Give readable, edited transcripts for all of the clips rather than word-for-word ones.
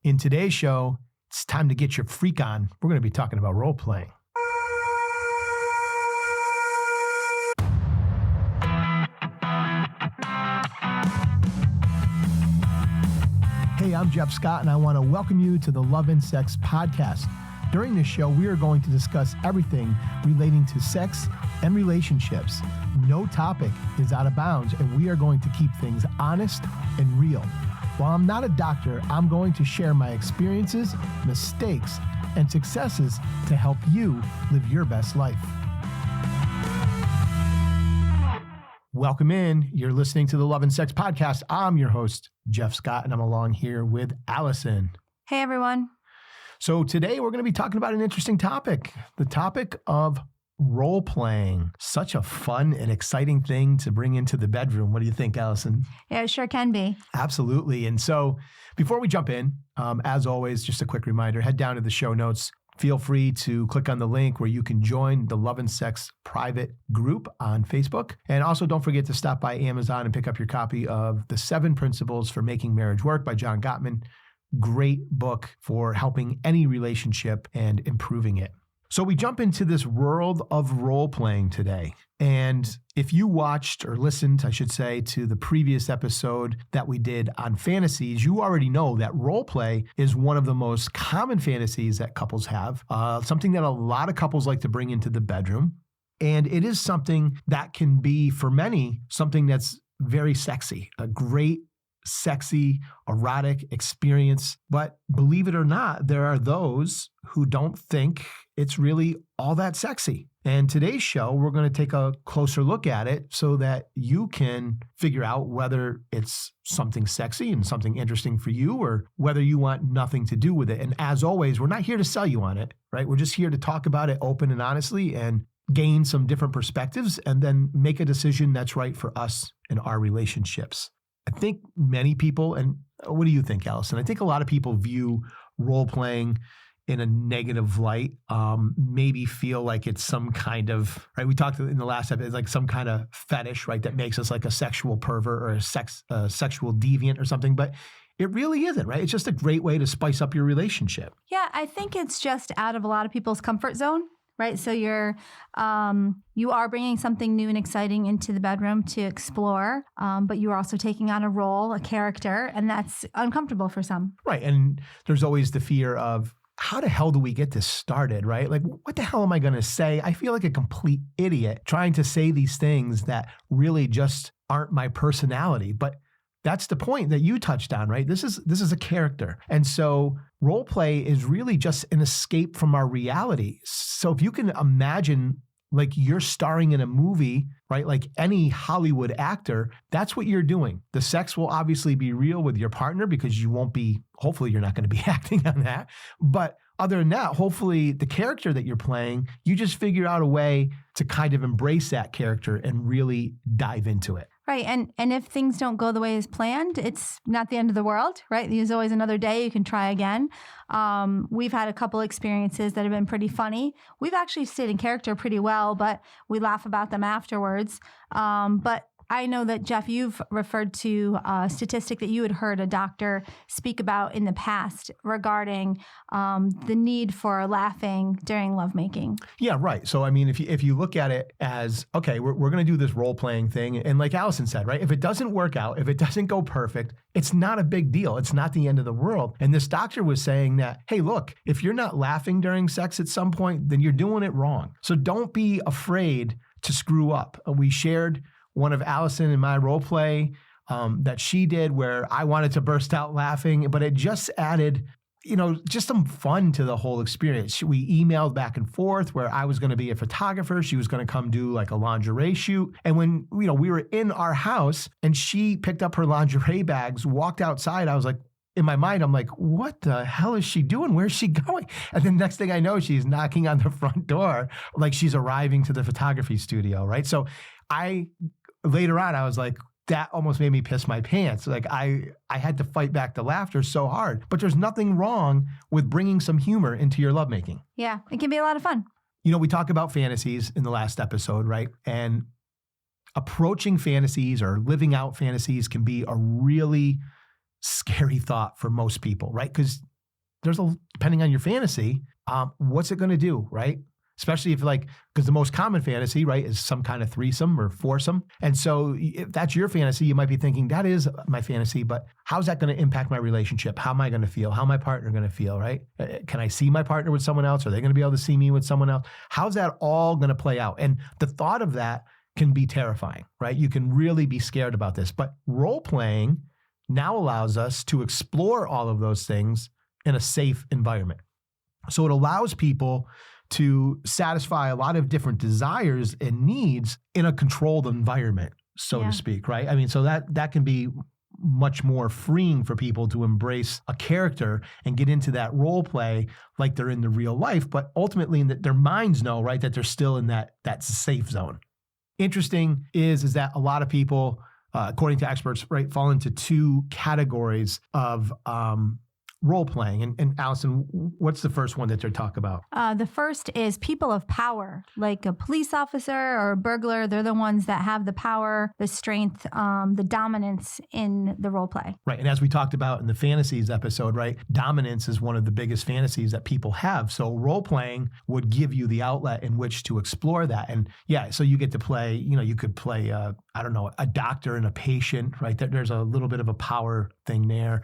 In today's show, it's time to get your freak on. We're going to be talking about role playing. Hey, I'm Jeff Scott, and I want to welcome you to the Love and Sex podcast. During this show, we are going to discuss everything relating to sex and relationships. No topic is out of bounds, and we are going to keep things honest and real. While I'm not a doctor, I'm going to share my experiences, mistakes, and successes to help you live your best life. Welcome in. You're listening to the Love and Sex podcast. I'm your host, Jeff Scott, and I'm along here with Allison. Hey, everyone. So today we're going to be talking about an interesting topic, the topic of role playing. Such a fun and exciting thing to bring into the bedroom. What do you think, Allison? Yeah, it sure can be. Absolutely. And so before we jump in, as always, just a quick reminder, head down to the show notes. Feel free to click on the link where you can join the Love and Sex private group on Facebook. And also don't forget to stop by Amazon and pick up your copy of The 7 Principles for Making Marriage Work by John Gottman. Great book for helping any relationship and improving it. So we jump into this world of role playing today. And if you watched or listened, I should say, to the previous episode that we did on fantasies, you already know that role play is one of the most common fantasies that couples have, something that a lot of couples like to bring into the bedroom. And it is something that can be, for many, something that's very sexy, a great sexy, erotic experience. But believe it or not, there are those who don't think it's really all that sexy. And today's show, we're going to take a closer look at it so that you can figure out whether it's something sexy and something interesting for you or whether you want nothing to do with it. And as always, we're not here to sell you on it, right? We're just here to talk about it open and honestly and gain some different perspectives and then make a decision that's right for us and our relationships. I think many people, and what do you think, Allison? I think a lot of people view role playing in a negative light, maybe feel like it's some kind of, right? We talked in the last episode, it's like some kind of fetish, right? That makes us like a sexual pervert or a sexual deviant or something, but it really isn't, right? It's just a great way to spice up your relationship. Yeah, I think it's just out of a lot of people's comfort zone. Right. So you are bringing something new and exciting into the bedroom to explore, but you are also taking on a role, a character, and that's uncomfortable for some. Right. And there's always the fear of how the hell do we get this started, right? Like, what the hell am I going to say? I feel like a complete idiot trying to say these things that really just aren't my personality. But that's the point that you touched on, right? This is a character. And so role play is really just an escape from our reality. So if you can imagine like you're starring in a movie, right? Like any Hollywood actor, that's what you're doing. The sex will obviously be real with your partner because hopefully you're not going to be acting on that. But other than that, hopefully the character that you're playing, you just figure out a way to kind of embrace that character and really dive into it. Right. And if things don't go the way as planned, it's not the end of the world, right? There's always another day. You can try again. We've had a couple experiences that have been pretty funny. We've actually stayed in character pretty well, but we laugh about them afterwards. But I know that, Jeff, you've referred to a statistic that you had heard a doctor speak about in the past regarding the need for laughing during lovemaking. Yeah, right. So, I mean, if you look at it as, okay, we're going to do this role-playing thing, and like Allison said, right, if it doesn't work out, if it doesn't go perfect, it's not a big deal. It's not the end of the world. And this doctor was saying that, hey, look, if you're not laughing during sex at some point, then you're doing it wrong. So don't be afraid to screw up. We shared one of Allison and my role play that she did where I wanted to burst out laughing, but it just added, just some fun to the whole experience. We emailed back and forth where I was going to be a photographer. She was going to come do like a lingerie shoot. And when, we were in our house and she picked up her lingerie bags, walked outside, I was like, in my mind, I'm like, what the hell is she doing? Where's she going? And then next thing I know, she's knocking on the front door, like she's arriving to the photography studio, right? So later on, I was like, that almost made me piss my pants. Like I had to fight back the laughter so hard. But there's nothing wrong with bringing some humor into your lovemaking. Yeah, it can be a lot of fun. We talk about fantasies in the last episode, right? And approaching fantasies or living out fantasies can be a really scary thought for most people, right? Because depending on your fantasy, what's it going to do, right? Especially if because the most common fantasy, right, is some kind of threesome or foursome. And so if that's your fantasy, you might be thinking, that is my fantasy, but how's that going to impact my relationship? How am I going to feel? How my partner going to feel, right? Can I see my partner with someone else? Are they going to be able to see me with someone else? How's that all going to play out? And the thought of that can be terrifying, right? You can really be scared about this. But role-playing now allows us to explore all of those things in a safe environment. So it allows people to satisfy a lot of different desires and needs in a controlled environment, so to speak, right? I mean, so that can be much more freeing for people to embrace a character and get into that role play like they're in the real life, but ultimately their minds know, right, that they're still in that safe zone. Interesting is that a lot of people, according to experts, right, fall into two categories of role playing. And Allison, what's the first one that they're talking about? The first is people of power, like a police officer or a burglar. They're the ones that have the power, the strength, the dominance in the role play. Right. And as we talked about in the fantasies episode, right, dominance is one of the biggest fantasies that people have. So role playing would give you the outlet in which to explore that. And yeah, so you get to play, you could play, a doctor and a patient, right? There's a little bit of a power thing there.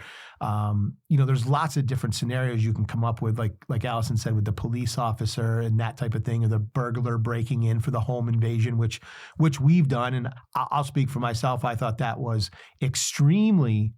There's lots of different scenarios you can come up with, like Allison said, with the police officer and that type of thing, or the burglar breaking in for the home invasion, which we've done. And I'll speak for myself. I thought that was extremely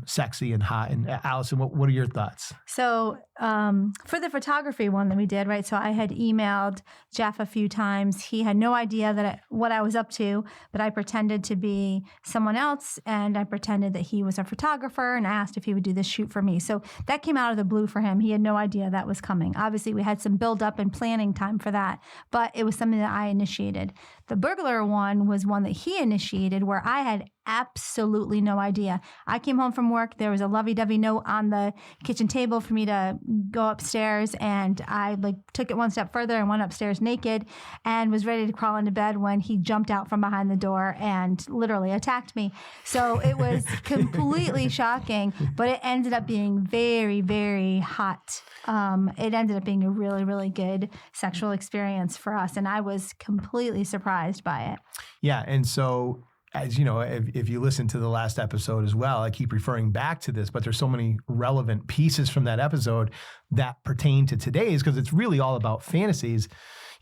sexy and hot. And Allison, what are your thoughts? So for the photography one that we did, right? So I had emailed Jeff a few times. He had no idea what I was up to, but I pretended to be someone else, and I pretended that he was a photographer, and I asked if he would do this shoot for me. So that came out of the blue for him. He had no idea that was coming. Obviously, we had some build up and planning time for that, but it was something that I initiated. The burglar one was one that he initiated, where I had absolutely no idea. I came home from work. There was a lovey-dovey note on the kitchen table for me to go upstairs, and I took it one step further and went upstairs naked and was ready to crawl into bed when he jumped out from behind the door and literally attacked me. So it was completely shocking, but it ended up being very, very hot. It ended up being a really, really good sexual experience for us, and I was completely surprised by it. Yeah, and so as you know, if you listen to the last episode as well, I keep referring back to this, but there's so many relevant pieces from that episode that pertain to today's, because it's really all about fantasies.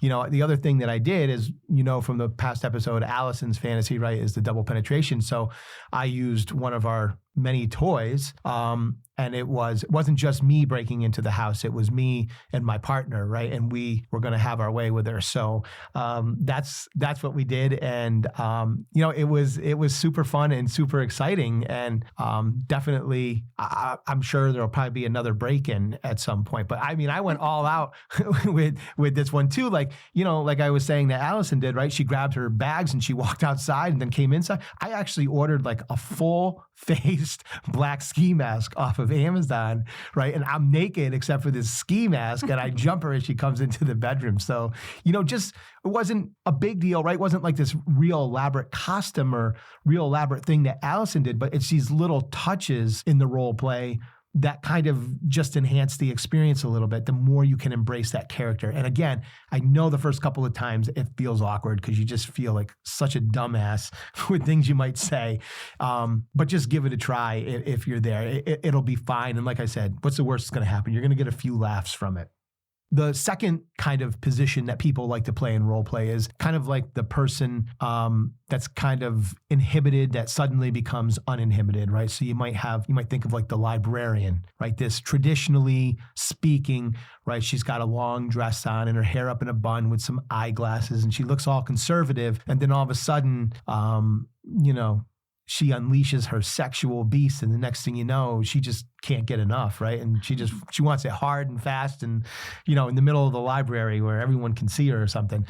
The other thing that I did is, from the past episode, Allison's fantasy, right, is the double penetration. So I used one of our many toys, and it wasn't just me breaking into the house. It was me and my partner, right? And we were going to have our way with her. So that's what we did, and it was super fun and super exciting, and definitely I'm sure there'll probably be another break-in at some point. But I mean, I went all out with this one too. Like I was saying that Allison did, right? She grabbed her bags and she walked outside and then came inside. I actually ordered a full-faced black ski mask off of Amazon, right? And I'm naked except for this ski mask, and I jump her as she comes into the bedroom. So, just it wasn't a big deal, right? It wasn't like this real elaborate costume or real elaborate thing that Allison did, but it's these little touches in the role play that kind of just enhance the experience a little bit, the more you can embrace that character. And again, I know the first couple of times it feels awkward because you just feel like such a dumbass with things you might say. But just give it a try if you're there. It'll be fine. And like I said, what's the worst that's going to happen? You're going to get a few laughs from it. The second kind of position that people like to play in role play is kind of like the person that's kind of inhibited that suddenly becomes uninhibited, right? So you might think of like the librarian, right? This traditionally speaking, right? She's got a long dress on and her hair up in a bun with some eyeglasses, and she looks all conservative. And then all of a sudden, she unleashes her sexual beast, and the next thing you know, she just can't get enough, right? And she wants it hard and fast, and in the middle of the library where everyone can see her or something.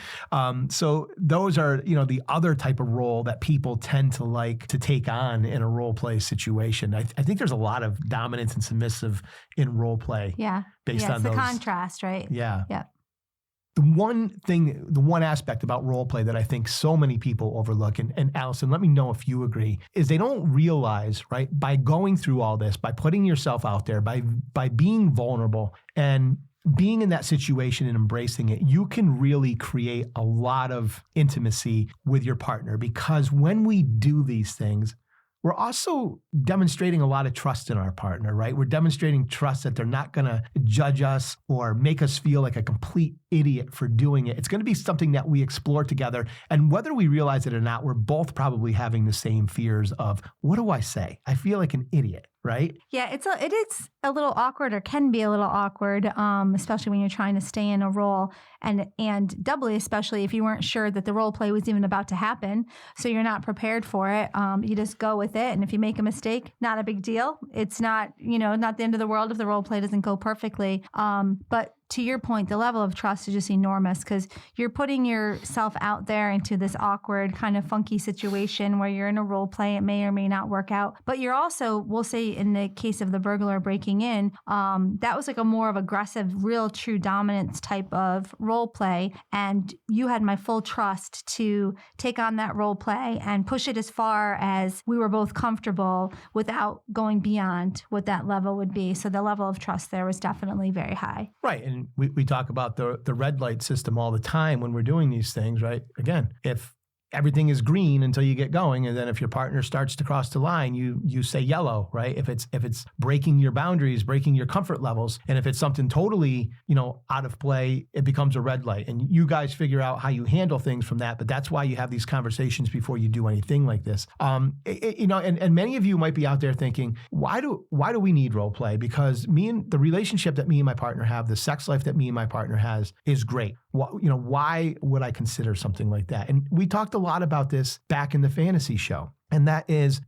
So those are the other type of role that people tend to like to take on in a role play situation. I think there's a lot of dominance and submissive in role play. Yeah, based on it's those. the contrast, right? Yeah. Yeah. the one aspect about role play that I think so many people overlook, and Allison, let me know if you agree, is they don't realize, right, by going through all this, by putting yourself out there, by being vulnerable and being in that situation and embracing it, you can really create a lot of intimacy with your partner, because when we do these things, we're also demonstrating a lot of trust in our partner, right? We're demonstrating trust that they're not going to judge us or make us feel like a complete idiot for doing it. It's going to be something that we explore together. And whether we realize it or not, we're both probably having the same fears of, what do I say? I feel like an idiot, right? Yeah, it is a little awkward, or can be a little awkward, especially when you're trying to stay in a role, and doubly especially if you weren't sure that the role play was even about to happen, so you're not prepared for it. You just go with it, and if you make a mistake, not a big deal. It's not not the end of the world if the role play doesn't go perfectly. But to your point, the level of trust is just enormous, because you're putting yourself out there into this awkward, kind of funky situation where you're in a role play. It may or may not work out. But you're also, we'll say in the case of the burglar breaking in, that was like a more of aggressive, real true dominance type of role play. And you had my full trust to take on that role play and push it as far as we were both comfortable without going beyond what that level would be. So the level of trust there was definitely very high. Right. And we talk about the red light system all the time when we're doing these things, right? Again, if everything is green until you get going, and then if your partner starts to cross the line, you say yellow, right? If it's breaking your boundaries, breaking your comfort levels, and if it's something totally, out of play, it becomes a red light. And you guys figure out how you handle things from that. But that's why you have these conversations before you do anything like this. And many of you might be out there thinking, why do we need role play? Because the relationship that me and my partner have, the sex life that me and my partner has, is great. Why would I consider something like that? And we talked a lot about this back in the fantasy show. And that is,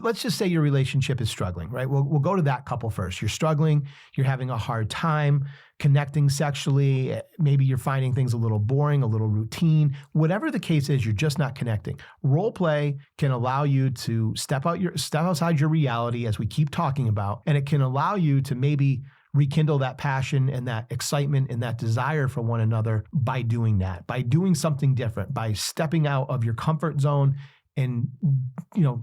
let's just say your relationship is struggling, right? We'll go to that couple first. You're struggling. You're having a hard time connecting sexually. Maybe you're finding things a little boring, a little routine. Whatever the case is, you're just not connecting. Role play can allow you to step outside your reality, as we keep talking about, and it can allow you to maybe rekindle that passion and that excitement and that desire for one another by doing that, by doing something different, by stepping out of your comfort zone and,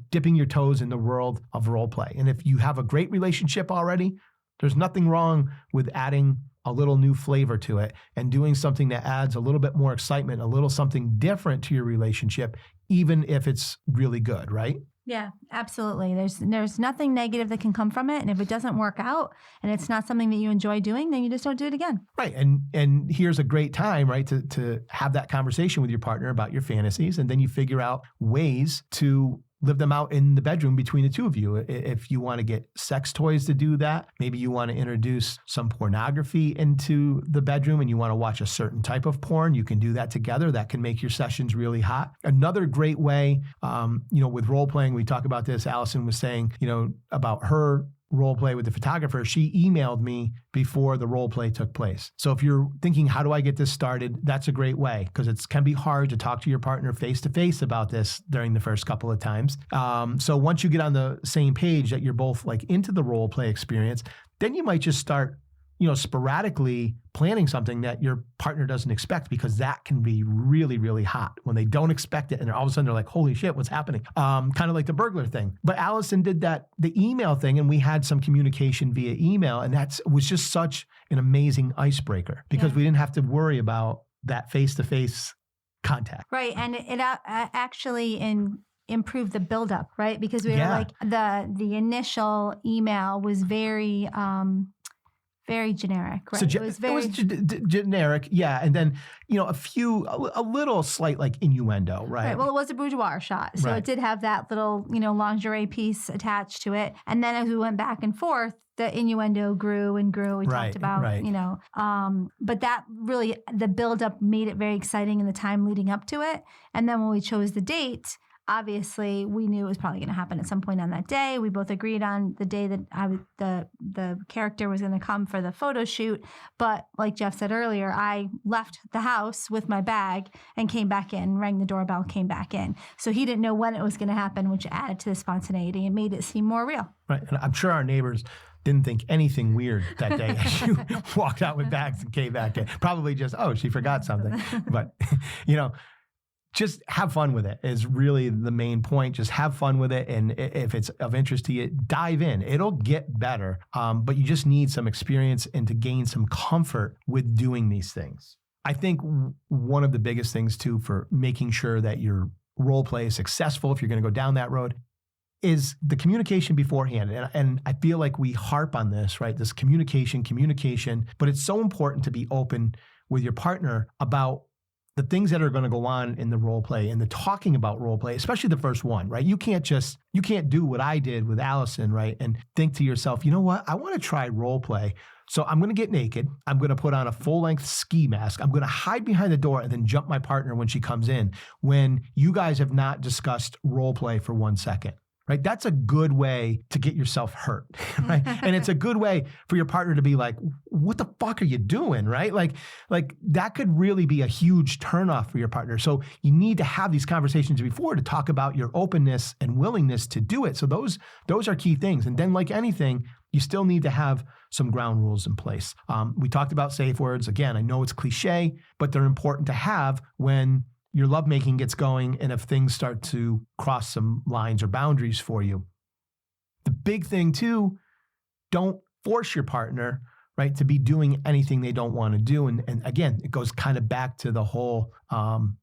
dipping your toes in the world of role play. And if you have a great relationship already, there's nothing wrong with adding a little new flavor to it and doing something that adds a little bit more excitement, a little something different to your relationship, even if it's really good, right? Yeah, absolutely. There's nothing negative that can come from it. And if it doesn't work out and it's not something that you enjoy doing, then you just don't do it again. Right. And here's a great time, right, to have that conversation with your partner about your fantasies. And then you figure out ways to live them out in the bedroom between the two of you. If you want to get sex toys to do that, maybe you want to introduce some pornography into the bedroom and you want to watch a certain type of porn, you can do that together. That can make your sessions really hot. Another great way, with role playing, we talk about this. Allison was saying, about her role play with the photographer. She emailed me before the role play took place. So if you're thinking, how do I get this started? That's a great way, because it can be hard to talk to your partner face to face about this during the first couple of times. So once you get on the same page that you're both like into the role play experience, then you might just start sporadically planning something that your partner doesn't expect, because that can be really, really hot when they don't expect it. And all of a sudden they're like, holy shit, what's happening? Kind of like the burglar thing. But Allison did the email thing, and we had some communication via email. And that was just such an amazing icebreaker, because we didn't have to worry about that face-to-face contact. Right. And it actually improved the buildup, right? Because we were like, the initial email was very generic, right? So it was generic, yeah. And then, a little slight like innuendo, right? Right. Well, it was a boudoir shot. So It did have that little, lingerie piece attached to it. And then as we went back and forth, the innuendo grew and grew. We talked about, but that really, the buildup made it very exciting in the time leading up to it. And then when we chose the date, obviously, we knew it was probably going to happen at some point on that day. We both agreed on the day that the character was going to come for the photo shoot. But like Jeff said earlier, I left the house with my bag and came back in, rang the doorbell, came back in. So he didn't know when it was going to happen, which added to the spontaneity and made it seem more real. Right. And I'm sure our neighbors didn't think anything weird that day as you walked out with bags and came back in. Probably just, oh, she forgot something. But, just have fun with it is really the main point. Just have fun with it. And if it's of interest to you, dive in. It'll get better. But you just need some experience and to gain some comfort with doing these things. I think one of the biggest things too for making sure that your role play is successful, if you're going to go down that road, is the communication beforehand. And I feel like we harp on this, right? This communication, but it's so important to be open with your partner about the things that are going to go on in the role play and the talking about role play, especially the first one, right? You can't do what I did with Allison, right? And think to yourself, you know what? I want to try role play. So I'm going to get naked. I'm going to put on a full-length ski mask. I'm going to hide behind the door and then jump my partner when she comes in, when you guys have not discussed role play for 1 second. Right? That's a good way to get yourself hurt, right? And it's a good way for your partner to be like, what the fuck are you doing, right? Like that could really be a huge turnoff for your partner. So you need to have these conversations before to talk about your openness and willingness to do it. So those are key things. And then like anything, you still need to have some ground rules in place. We talked about safe words. Again, I know it's cliche, but they're important to have when your lovemaking gets going and if things start to cross some lines or boundaries for you. The big thing too, don't force your partner, right, to be doing anything they don't want to do. And again, it goes kind of back to the whole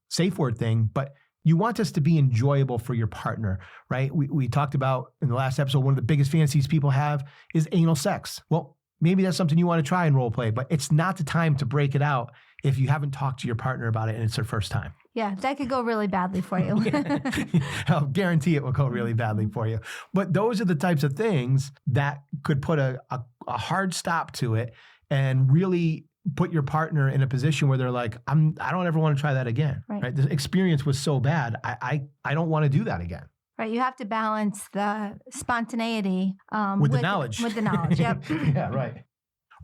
safe word thing, but you want this to be enjoyable for your partner, right? We talked about in the last episode, one of the biggest fantasies people have is anal sex. Well, maybe that's something you want to try in role play, but it's not the time to break it out if you haven't talked to your partner about it and it's their first time. Yeah, that could go really badly for you. I'll guarantee it will go really badly for you. But those are the types of things that could put a hard stop to it and really put your partner in a position where they're like, I don't ever want to try that again. Right? The experience was so bad. I don't want to do that again. Right. You have to balance the spontaneity with the knowledge. With the knowledge. Yep. Yeah, right.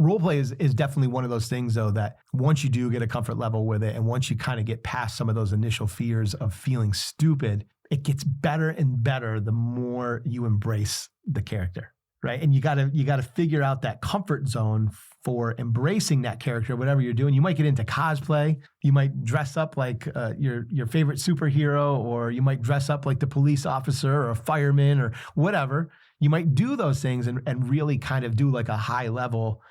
Role play is definitely one of those things, though, that once you do get a comfort level with it and once you kind of get past some of those initial fears of feeling stupid, it gets better and better the more you embrace the character, right? And you gotta figure out that comfort zone for embracing that character, whatever you're doing. You might get into cosplay. You might dress up like your favorite superhero, or you might dress up like the police officer or a fireman or whatever. You might do those things and really kind of do like a high level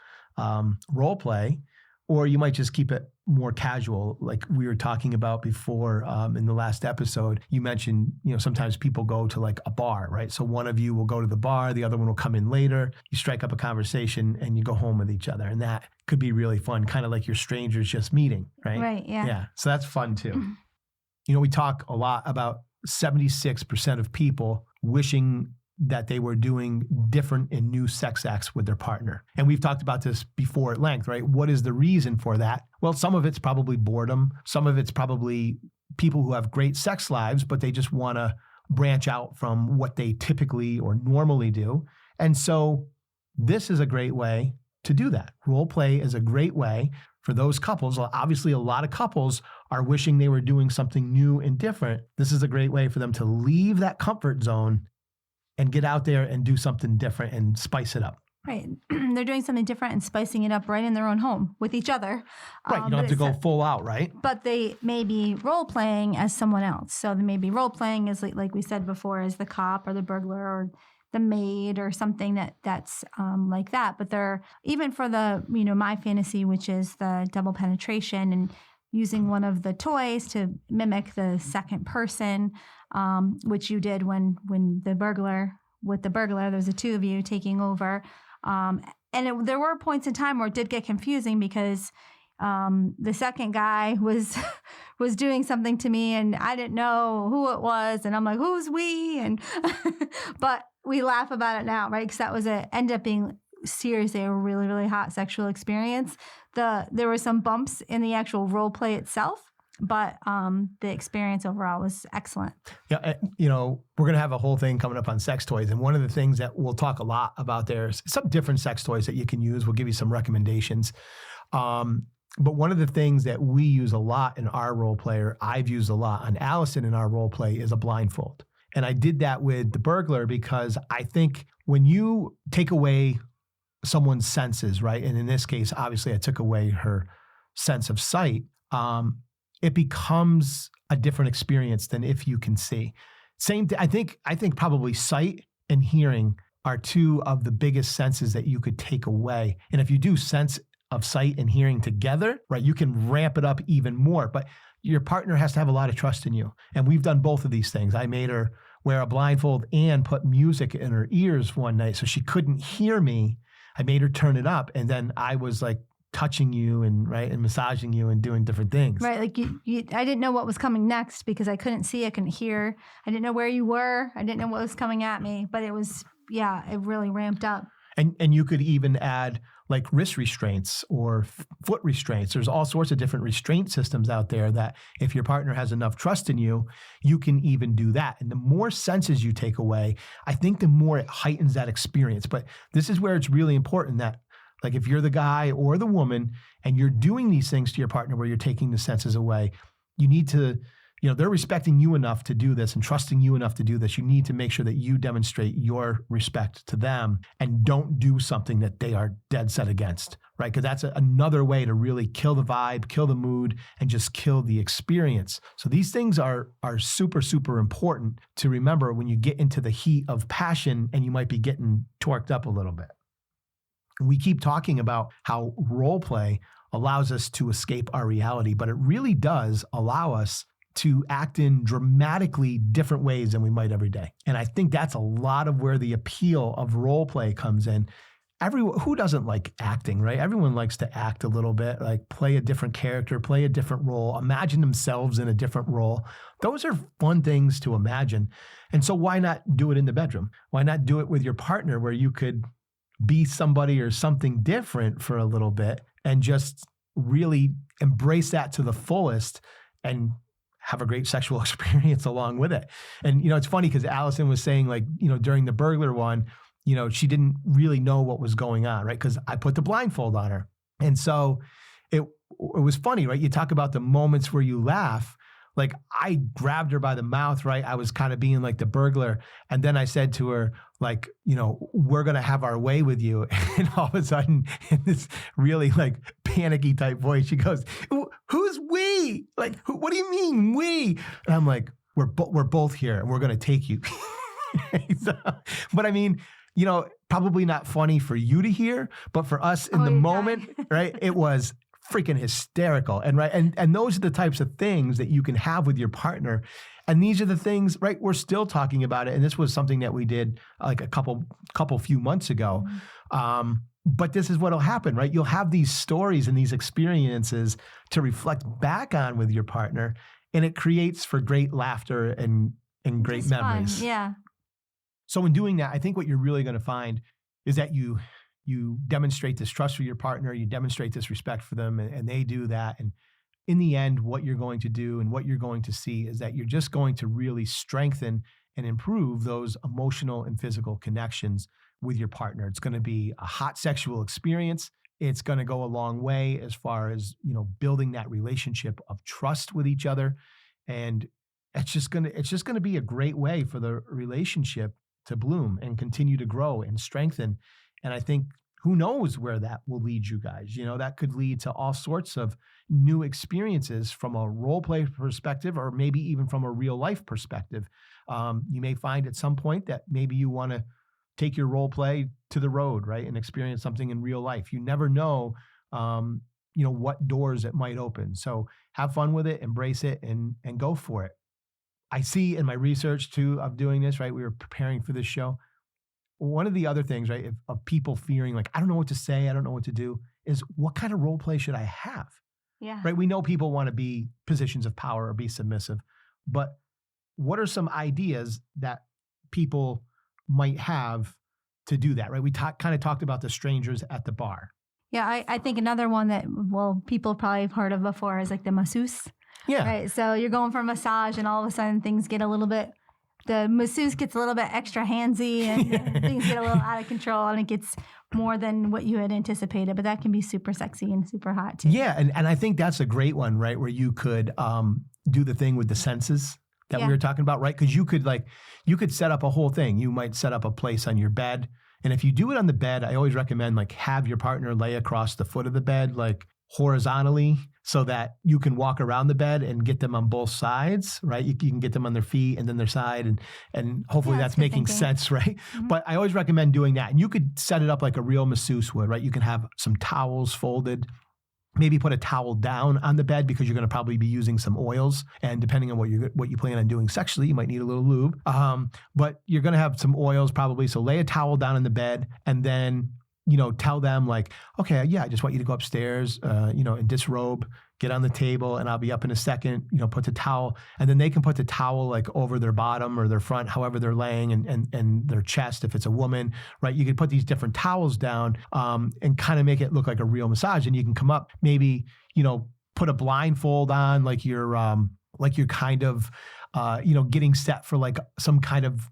role play, or you might just keep it more casual, like we were talking about before in the last episode. You mentioned, sometimes people go to like a bar, right? So one of you will go to the bar, the other one will come in later. You strike up a conversation and you go home with each other, and that could be really fun, kind of like your strangers just meeting, right? Right. Yeah. Yeah. So that's fun too. We talk a lot about 76% of people wishing that they were doing different and new sex acts with their partner. And we've talked about this before at length, right? What is the reason for that? Well, some of it's probably boredom. Some of it's probably people who have great sex lives, but they just want to branch out from what they typically or normally do. And so this is a great way to do that. Role play is a great way for those couples. Obviously, a lot of couples are wishing they were doing something new and different. This is a great way for them to leave that comfort zone and get out there and do something different and spice it up. Right. They're doing something different and spicing it up right in their own home with each other. Right. You don't have to go full out, right? But they may be role-playing as someone else. So they may be role-playing as, like we said before, as the cop or the burglar or the maid or something that's like that. But they're, even for the, my fantasy, which is the double penetration and using one of the toys to mimic the second person, which you did when the burglar, there was the two of you taking over. There were points in time where it did get confusing because the second guy was doing something to me and I didn't know who it was. And I'm like, who's we? And but we laugh about it now, right? Because that was ended up being seriously a really, really hot sexual experience. There were some bumps in the actual role play itself, but the experience overall was excellent. Yeah, we're going to have a whole thing coming up on sex toys. And one of the things that we'll talk a lot about there is some different sex toys that you can use. We'll give you some recommendations. But one of the things that we use a lot in our role play, or I've used a lot on Allison in our role play, is a blindfold. And I did that with the burglar because I think when you take away someone's senses, right? And in this case, obviously I took away her sense of sight. It becomes a different experience than if you can see. I think probably sight and hearing are two of the biggest senses that you could take away. And if you do sense of sight and hearing together, right, you can ramp it up even more. But your partner has to have a lot of trust in you. And we've done both of these things. I made her wear a blindfold and put music in her ears one night so she couldn't hear me. I made her turn it up, and then I was like touching you and massaging you and doing different things. Right. Like I didn't know what was coming next because I couldn't see, I couldn't hear. I didn't know where you were. I didn't know what was coming at me, but it really ramped up. And you could even add like wrist restraints or foot restraints. There's all sorts of different restraint systems out there that if your partner has enough trust in you, you can even do that. And the more senses you take away, I think the more it heightens that experience. But this is where it's really important that, like, if you're the guy or the woman and you're doing these things to your partner where you're taking the senses away, you need to, they're respecting you enough to do this and trusting you enough to do this. You need to make sure that you demonstrate your respect to them and don't do something that they are dead set against, right? Because that's another way to really kill the vibe, kill the mood, and just kill the experience. So these things are super, super important to remember when you get into the heat of passion and you might be getting torqued up a little bit. We keep talking about how role play allows us to escape our reality, but it really does allow us to act in dramatically different ways than we might every day. And I think that's a lot of where the appeal of role play comes in. Who doesn't like acting, right? Everyone likes to act a little bit, like play a different character, play a different role, imagine themselves in a different role. Those are fun things to imagine. And so why not do it in the bedroom? Why not do it with your partner where you could be somebody or something different for a little bit and just really embrace that to the fullest and have a great sexual experience along with it. And, it's funny because Allison was saying, like, during the burglar one, she didn't really know what was going on, right? Because I put the blindfold on her. And so it was funny, right? You talk about the moments where you laugh. Like, I grabbed her by the mouth, right? I was kind of being like the burglar. And then I said to her, like, we're going to have our way with you. And all of a sudden, in this really like panicky type voice, she goes, who's we? Like, what do you mean we? And I'm like, we're both here and we're going to take you. But I mean, probably not funny for you to hear, but for us in the moment, right? It was freaking hysterical. And and those are the types of things that you can have with your partner. And these are the things, right? We're still talking about it. And this was something that we did like a few months ago. But this is what'll happen, right? You'll have these stories and these experiences to reflect back on with your partner. And it creates for great laughter and great memories. Fun. Yeah. So in doing that, I think what you're really going to find is that you demonstrate this trust for your partner, you demonstrate this respect for them, and they do that. And in the end, what you're going to do and what you're going to see is that you're just going to really strengthen and improve those emotional and physical connections with your partner. It's going to be a hot sexual experience. It's going to go a long way as far as, building that relationship of trust with each other. And it's just going to be a great way for the relationship to bloom and continue to grow and strengthen. And I think who knows where that will lead you guys. That could lead to all sorts of new experiences from a role play perspective, or maybe even from a real life perspective. You may find at some point that maybe you want to take your role play to the road, right? And experience something in real life. You never know, what doors it might open. So have fun with it, embrace it, and go for it. I see in my research too of doing this, right? We were preparing for this show. One of the other things, right, of people fearing like, I don't know what to say, I don't know what to do, is what kind of role play should I have? Yeah. Right? We know people want to be positions of power or be submissive, but what are some ideas that people might have to do that, right? We kind of talked about the strangers at the bar. Yeah, I think another one that, people probably have heard of before is like the masseuse. Yeah. Right. So you're going for a massage and all of a sudden things get the masseuse gets a little bit extra handsy and things get a little out of control and it gets more than what you had anticipated. But that can be super sexy and super hot too. Yeah. And I think that's a great one, right? Where you could do the thing with the senses that we were talking about, right? Because you could set up a whole thing. You might set up a place on your bed And if you do it on the bed, I always recommend like have your partner lay across the foot of the bed, like horizontally, so that you can walk around the bed and get them on both sides, right? You can get them on their feet and then their side, and hopefully that's making sense, right? Mm-hmm. But I always recommend doing that. And you could set it up like a real masseuse would, right? You can have some towels folded, maybe put a towel down on the bed because you're going to probably be using some oils. And depending on what you plan on doing sexually, you might need a little lube. But you're going to have some oils probably. So lay a towel down on the bed and then, tell them like, okay, yeah, I just want you to go upstairs, and disrobe, get on the table, and I'll be up in a second, put the towel, and then they can put the towel like over their bottom or their front, however they're laying, and their chest, if it's a woman, right? You could put these different towels down and kind of make it look like a real massage. And you can come up, maybe, put a blindfold on, like you're kind of, getting set for like some kind of,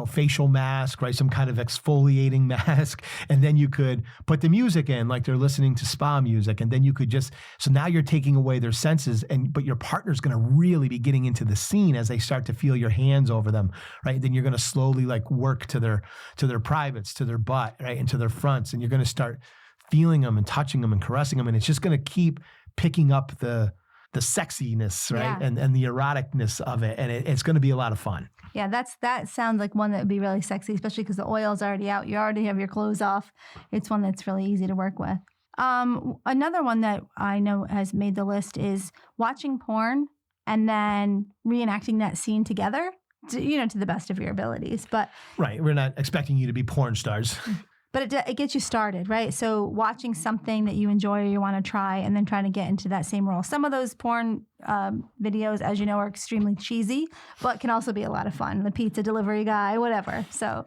facial mask, right? Some kind of exfoliating mask. And then you could put the music in like they're listening to spa music. And then you could so now you're taking away their senses, but your partner's going to really be getting into the scene as they start to feel your hands over them, right? Then you're going to slowly like work to their privates, to their butt, right? And to their fronts. And you're going to start feeling them and touching them and caressing them. And it's just going to keep picking up the sexiness, right? Yeah. And the eroticness of it. And it's going to be a lot of fun. Yeah, that sounds like one that would be really sexy, especially because the oil's already out. You already have your clothes off. It's one that's really easy to work with. Another one that I know has made the list is watching porn and then reenacting that scene together, to the best of your abilities. But right, we're not expecting you to be porn stars. But it gets you started, right? So watching something that you enjoy or you want to try and then trying to get into that same role. Some of those porn videos, as you know, are extremely cheesy, but can also be a lot of fun. The pizza delivery guy, whatever. So,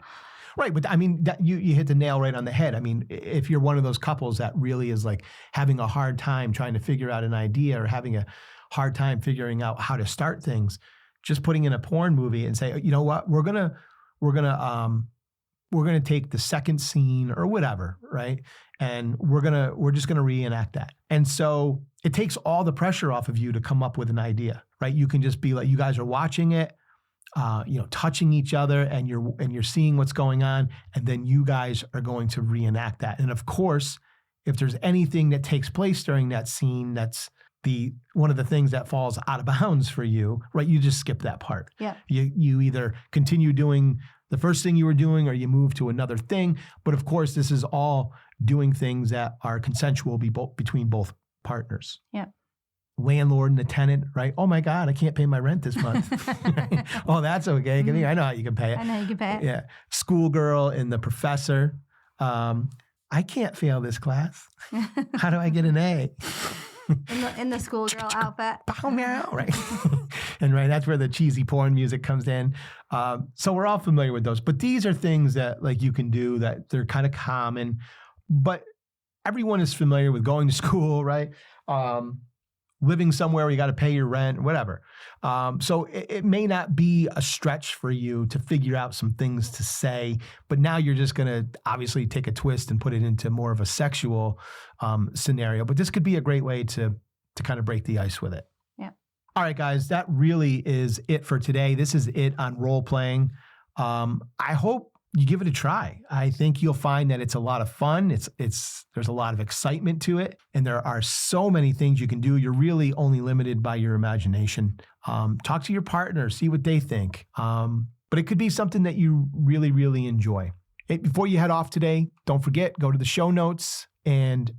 right. But I mean, you hit the nail right on the head. I mean, if you're one of those couples that really is like having a hard time trying to figure out an idea or having a hard time figuring out how to start things, just putting in a porn movie and say, you know what, we're gonna take the second scene or whatever, right? And we're just gonna reenact that. And so it takes all the pressure off of you to come up with an idea, right? You can just be like, you guys are watching it, touching each other, and you're seeing what's going on, and then you guys are going to reenact that. And of course, if there's anything that takes place during that scene that's one of the things that falls out of bounds for you, right? You just skip that part. Yeah. You either continue doing the first thing you were doing or you move to another thing. But of course, this is all doing things that are consensual between both partners. Yeah. Landlord and the tenant, right? Oh my God, I can't pay my rent this month. Oh, that's okay. Mm-hmm. I know how you can pay it. I know you can pay it. Yeah. Schoolgirl and the professor. I can't fail this class. How do I get an A? In the schoolgirl outfit. Right. And right, that's where the cheesy porn music comes in. So we're all familiar with those. But these are things that like you can do that they're kind of common. But everyone is familiar with going to school, right? Living somewhere where you got to pay your rent, whatever. So it may not be a stretch for you to figure out some things to say, but now you're just going to obviously take a twist and put it into more of a sexual scenario. But this could be a great way to kind of break the ice with it. Yeah. All right, guys, that really is it for today. This is it on role playing. I hope you give it a try. I think you'll find that it's a lot of fun. There's a lot of excitement to it, and there are so many things you can do. You're really only limited by your imagination. Talk to your partner, see what they think. But it could be something that you really, really enjoy. Before you head off today, don't forget, go to the show notes and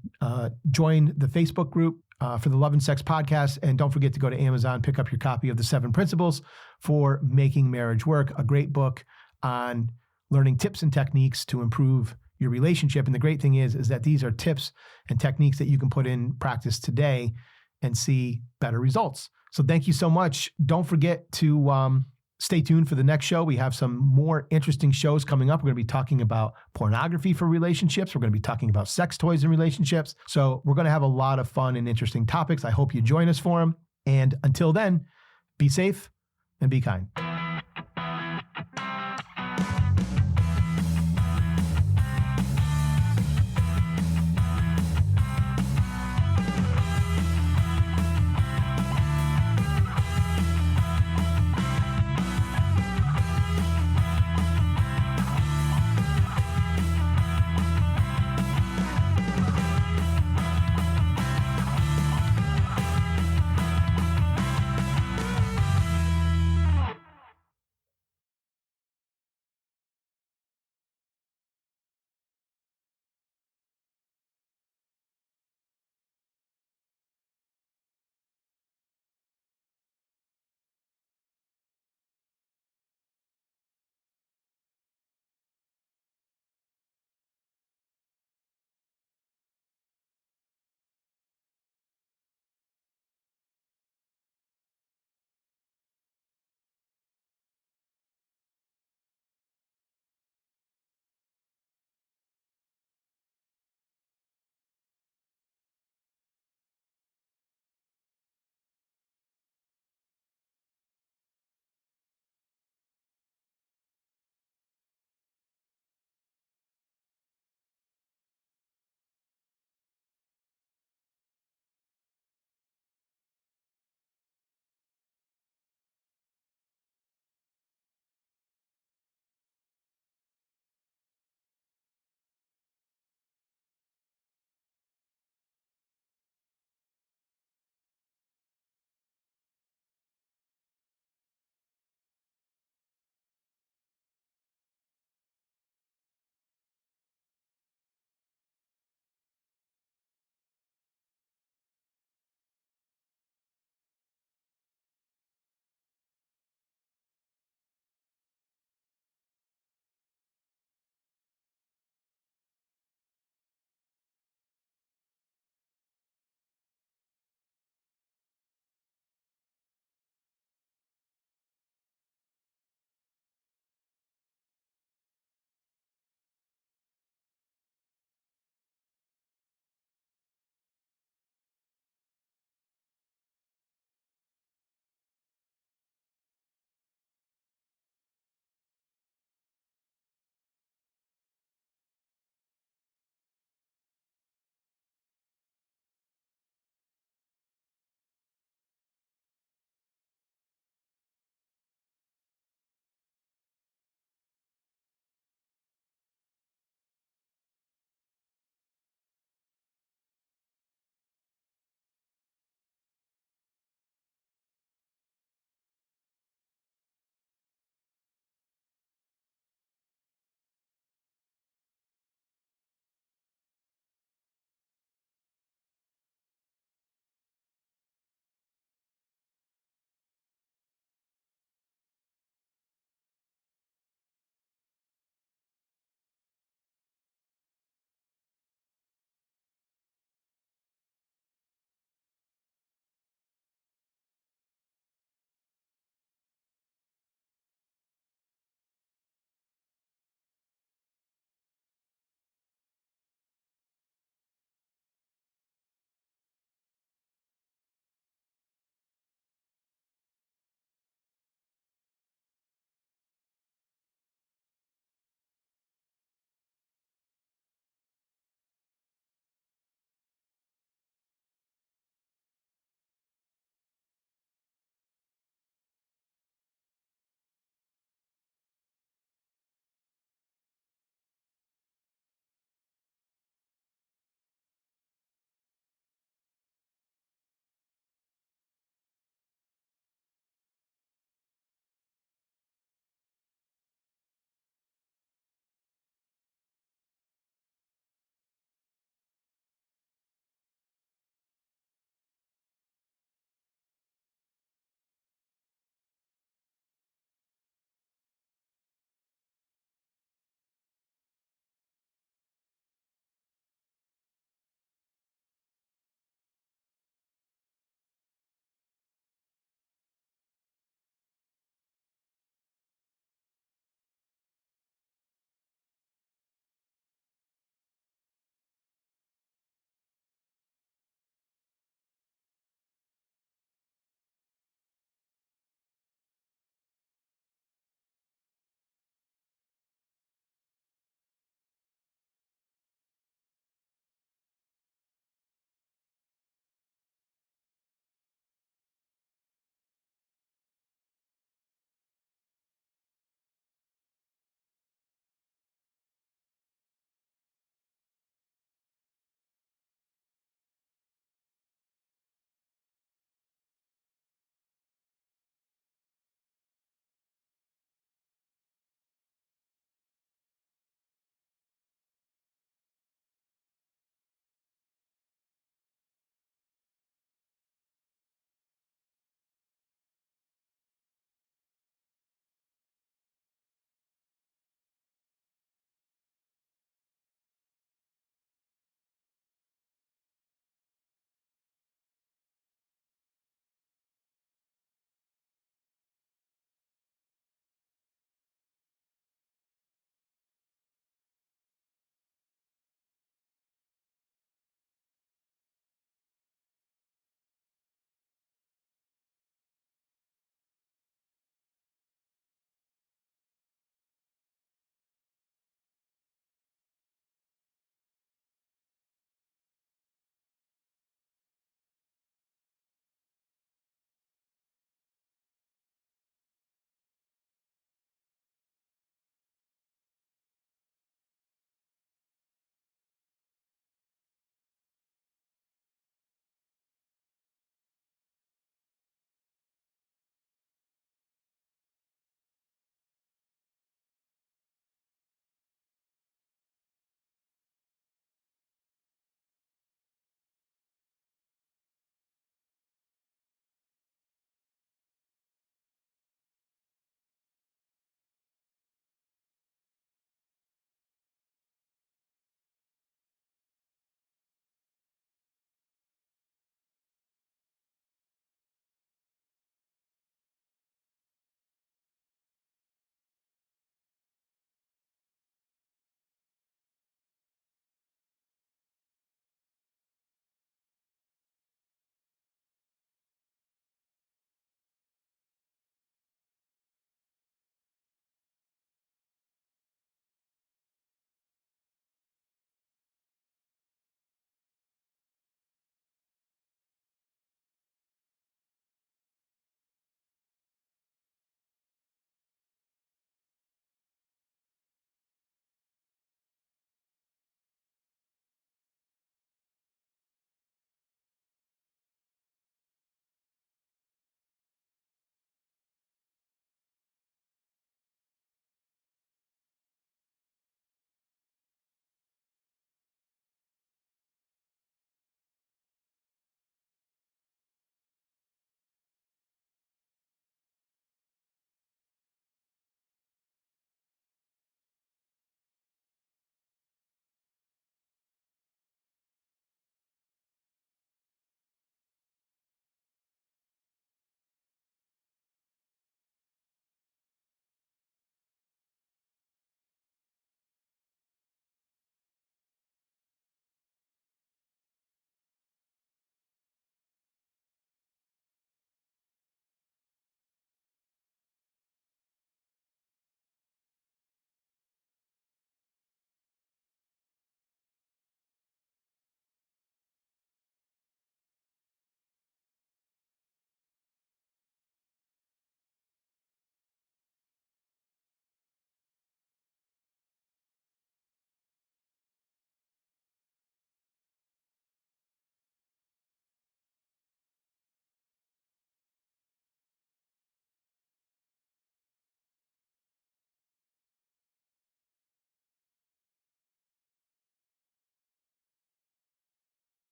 join the Facebook group for the Love and Sex Podcast. And don't forget to go to Amazon, pick up your copy of The 7 Principles for Making Marriage Work, a great book on learning tips and techniques to improve your relationship. And the great thing is that these are tips and techniques that you can put in practice today and see better results. So thank you so much. Don't forget to stay tuned for the next show. We have some more interesting shows coming up. We're going to be talking about pornography for relationships. We're going to be talking about sex toys in relationships. So we're going to have a lot of fun and interesting topics. I hope you join us for them. And until then, be safe and be kind.